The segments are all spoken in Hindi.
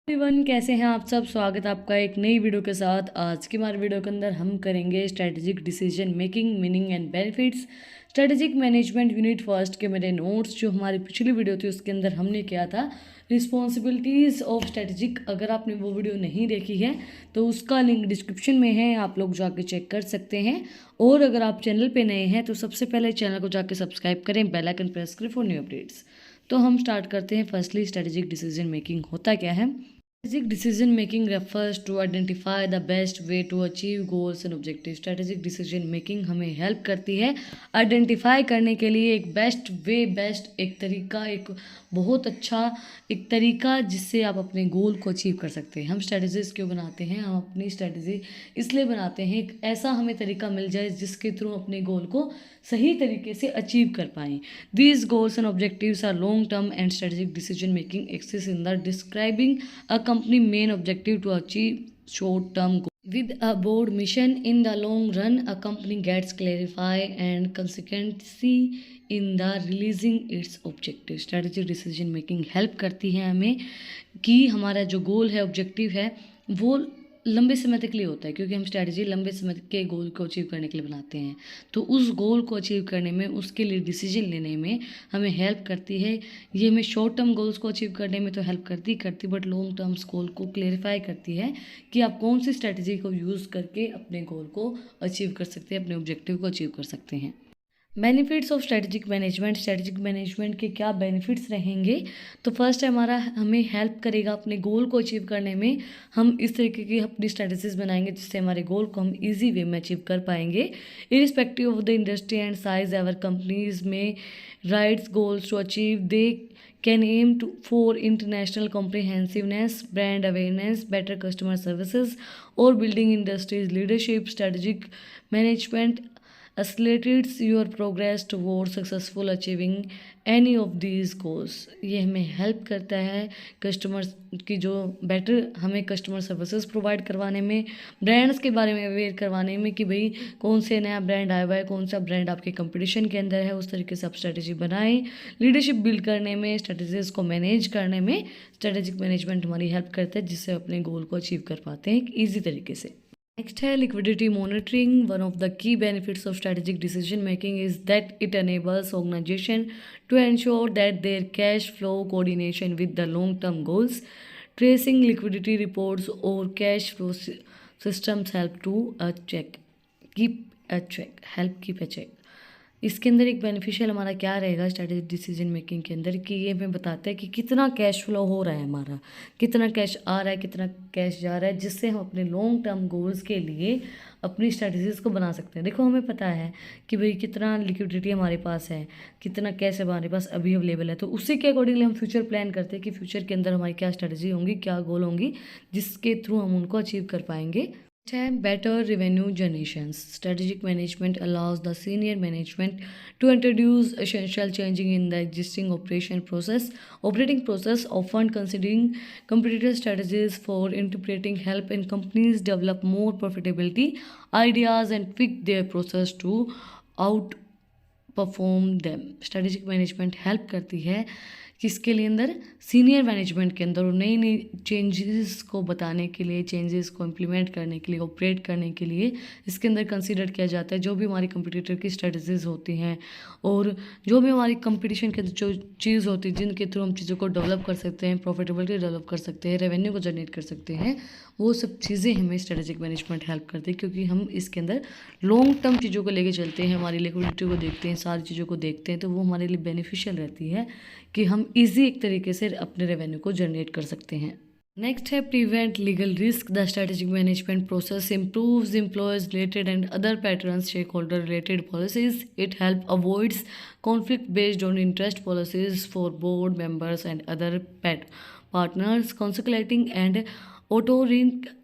एवरीवन, कैसे हैं आप सब। स्वागत है आपका एक नई वीडियो के साथ। आज की हमारे वीडियो के अंदर हम करेंगे strategic decision making, meaning and benefits, strategic management unit first के मेरे नोट्स। जो हमारी पिछली वीडियो थी उसके अंदर हमने किया था रिस्पॉन्सिबिलिटीज़ ऑफ स्ट्रेटेजिक। अगर आपने वो वीडियो नहीं देखी है तो उसका लिंक डिस्क्रिप्शन में है, आप लोग जाके चेक कर सकते हैं। और अगर आप चैनल पे नए हैं तो सबसे पहले चैनल को जाके सब्सक्राइब करें, बेल आइकन प्रेस करें फॉर न्यू अपडेट्स। तो हम स्टार्ट करते हैं। फर्स्टली, स्ट्रेटेजिक डिसीजन मेकिंग होता क्या है। Strategic decision making refers to identify the best way to achieve goals and objectives. Strategic decision making हमें हेल्प करती है आइडेंटिफाई करने के लिए एक बेस्ट वे, बेस्ट एक तरीका, एक बहुत अच्छा एक तरीका जिससे आप अपने गोल को अचीव कर सकते हैं। हम स्ट्रेटजीज क्यों बनाते हैं? हम अपनी स्ट्रेटजी इसलिए बनाते हैं एक ऐसा हमें तरीका मिल जाए जिसके थ्रू अपने गोल को सही तरीके से अचीव कर पाएँ। These goals and objectives are long-term and strategic decision making exists in the describing a company main objective to achieve short-term goal. With a board mission in the long run, a company gets clarify and consistency in the releasing its objective. Strategic decision making help करती है हमें कि हमारा जो गोल है, ऑब्जेक्टिव है, वो लंबे समय तक के लिए होता है, क्योंकि हम स्ट्रैटेजी लंबे समय के गोल को अचीव करने के लिए बनाते हैं। तो उस गोल को अचीव करने में, उसके लिए डिसीजन लेने में हमें हेल्प करती है। ये हमें शॉर्ट टर्म गोल्स को अचीव करने में तो हेल्प करती बट लॉन्ग टर्म्स गोल को क्लेरिफाई करती है कि आप कौन सी स्ट्रैटेजी को यूज़ करके अपने गोल को अचीव कर सकते हैं, अपने ऑब्जेक्टिव को अचीव कर सकते हैं। Benefits of strategic management. Strategic management के क्या बेनिफिट्स रहेंगे? तो फर्स्ट है हमारा, हमें हेल्प करेगा अपने गोल को अचीव करने में। हम इस तरीके की अपनी स्ट्रेटेजीज बनाएंगे जिससे हमारे गोल को हम इजी वे में अचीव कर पाएंगे। Irrespective of the industry and size ever companies में writes goals to achieve they can aim for international comprehensiveness, brand awareness, better customer services, or building industries leadership. Strategic management accelerates your progress towards successful achieving any of these goals. ये हमें हेल्प करता है कस्टमर्स की जो बेटर हमें कस्टमर सर्विसेज प्रोवाइड करवाने में, ब्रांड्स के बारे में अवेयर करवाने में कि भाई कौन से नया ब्रांड आया हुआ है, कौन सा ब्रांड आपके कंपटीशन के अंदर है, उस तरीके से आप स्ट्रेटेजी बनाएं। लीडरशिप बिल्ड करने में, स्ट्रेटेजीज को मैनेज करने में स्ट्रेटेजिक मैनेजमेंट हमारी हेल्प करता है, जिससे अपने गोल को अचीव कर पाते हैं एक ईजी तरीके से। नेक्स्ट है liquidity monitoring. One of the key benefits of strategic decision making is that it enables organization to ensure that their cash flow coordination with the long term goals. Tracing liquidity reports or cash flow systems help to keep a check. इसके अंदर एक बेनिफिशियल हमारा क्या रहेगा स्ट्रेटेजिक डिसीजन मेकिंग के अंदर कि ये हमें बताता है कि कितना कैश फ्लो हो रहा है हमारा, कितना कैश आ रहा है, कितना कैश जा रहा है, जिससे हम अपने लॉन्ग टर्म गोल्स के लिए अपनी स्ट्रेटजीज़ को बना सकते हैं। देखो, हमें पता है कि भाई कितना लिक्विडिटी हमारे पास है, कितना कैश हमारे पास अभी अवेलेबल है, तो उसी के अकॉर्डिंगली हम फ्यूचर प्लान करते हैं कि फ्यूचर के अंदर हमारी क्या स्ट्रेटजी होंगी, क्या गोल होंगी, जिसके थ्रू हम उनको अचीव कर पाएंगे। Better revenue generation. Strategic management allows the senior management to introduce essential changing in the existing operating process, often considering competitor strategies for interpreting help in companies develop more profitability ideas and tweak their process to outperform them. Strategic management help करती है किसके लिए? अंदर सीनियर मैनेजमेंट के अंदर, और नई नई चेंजेस को बताने के लिए, चेंजेस को इम्प्लीमेंट करने के लिए, ऑपरेट करने के लिए इसके अंदर कंसीडर किया जाता है जो भी हमारी कंपटीटर की स्ट्रेटजीज होती हैं और जो भी हमारी कंपटीशन के जो चीज़ होती है जिनके थ्रू हम चीज़ों को डेवलप कर सकते हैं, प्रॉफिटेबिलिटी डेवलप कर सकते हैं, रेवेन्यू को जनरेट कर सकते हैं, वो सब चीज़ें हमें स्ट्रेटेजिक मैनेजमेंट हेल्प करती है, क्योंकि हम इसके अंदर लॉन्ग टर्म चीज़ों को लेके चलते हैं, हमारी लिक्विडिटी को देखते हैं, सारी चीज़ों को देखते हैं, तो वो हमारे लिए बेनिफिशियल रहती है कि हम इजी एक तरीके से अपने रेवेन्यू को जनरेट कर सकते हैं। नेक्स्ट है prevent legal risk. The strategic management process improves employees related and other patterns stake holder related policies. It help avoids conflict based on interest policies for board members and other partners, consulting and auto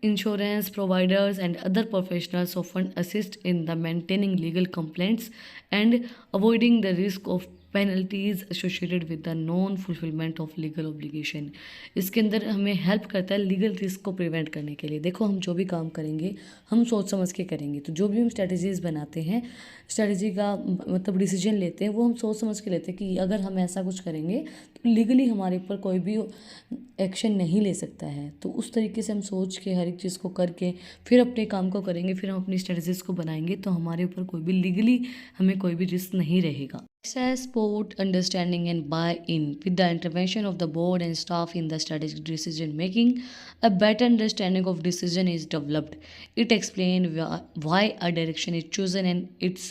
insurance providers and other professionals often assist in the maintaining legal complaints and avoiding the risk of penalties associated with the non fulfilment of legal obligation. इसके अंदर हमें हेल्प करता है लीगल रिस्क को प्रिवेंट करने के लिए। देखो हम जो भी काम करेंगे हम सोच समझ के करेंगे, तो जो भी हम स्ट्रेटजीज बनाते हैं, स्ट्रेटजी का मतलब डिसीजन लेते हैं, वो हम सोच समझ के लेते हैं कि अगर हम ऐसा कुछ करेंगे तो लीगली हमारे ऊपर कोई भी एक्शन नहीं ले सकता है। तो उस तरीके से हम सोच के हर एक चीज़ को करके फिर अपने काम को करेंगे, फिर हम अपनी स्ट्रेटजीज को बनाएंगे, तो हमारे ऊपर कोई भी लीगली हमें कोई भी रिस्क नहीं रहेगा। Success, support, understanding and buy-in with the intervention of the board and staff in the strategic decision making, a better understanding of decision is developed. It explains why a direction is chosen and its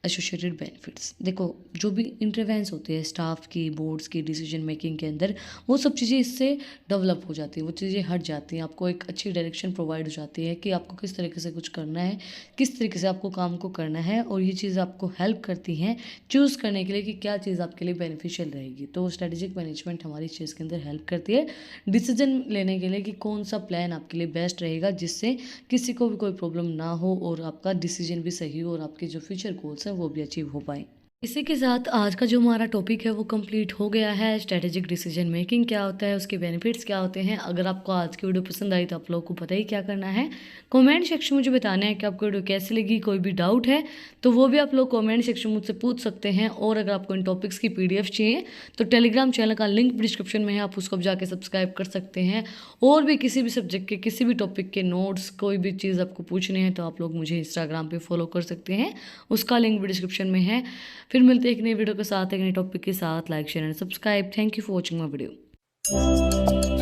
associated benefits. देखो जो भी इंटरवेंस होते हैं स्टाफ की, बोर्ड्स की डिसीजन मेकिंग के अंदर, वो सब चीज़ें इससे डेवलप हो जाती हैं, वो चीज़ें हट जाती हैं, आपको एक अच्छी डायरेक्शन प्रोवाइड हो जाती है कि आपको किस तरीके से कुछ करना है, किस तरीके से आपको काम को करना है, और ये चीज़ आपको हेल्प करती हैं चूज़ करने के लिए कि क्या चीज़ आपके लिए बेनिफिशियल रहेगी। तो स्ट्रेटेजिक मैनेजमेंट हमारी इस चीज़ के अंदर हेल्प करती है डिसीजन लेने के लिए कि कौन सा प्लान आपके लिए बेस्ट रहेगा, जिससे किसी को भी कोई प्रॉब्लम ना हो और आपका डिसीजन भी सही हो और आपके जो फ्यूचर गोल्स हैं वो भी अचीव हो पाए। इसी के साथ आज का जो हमारा टॉपिक है वो कंप्लीट हो गया है। स्ट्रेटेजिक डिसीजन मेकिंग क्या होता है, उसके बेनिफिट्स क्या होते हैं। अगर आपको आज की वीडियो पसंद आई तो आप लोगों को पता ही क्या करना है, कमेंट सेक्शन में मुझे बताना है कि आपको वीडियो कैसी लगी। कोई भी डाउट है तो वो भी आप लोग कमेंट सेक्शन में मुझसे पूछ सकते हैं। और अगर आपको इन टॉपिक्स की PDF चाहिए तो टेलीग्राम चैनल का लिंक डिस्क्रिप्शन में है, आप उसको जाके सब्सक्राइब कर सकते हैं। और भी किसी भी सब्जेक्ट के, किसी भी टॉपिक के नोट्स, कोई भी चीज़ आपको पूछनी है तो आप लोग मुझे इंस्टाग्राम पे फॉलो कर सकते हैं, उसका लिंक भी डिस्क्रिप्शन में है। फिर मिलते हैं एक नई वीडियो के साथ, एक नए टॉपिक के साथ। Like, share and subscribe. Thank you for watching my video.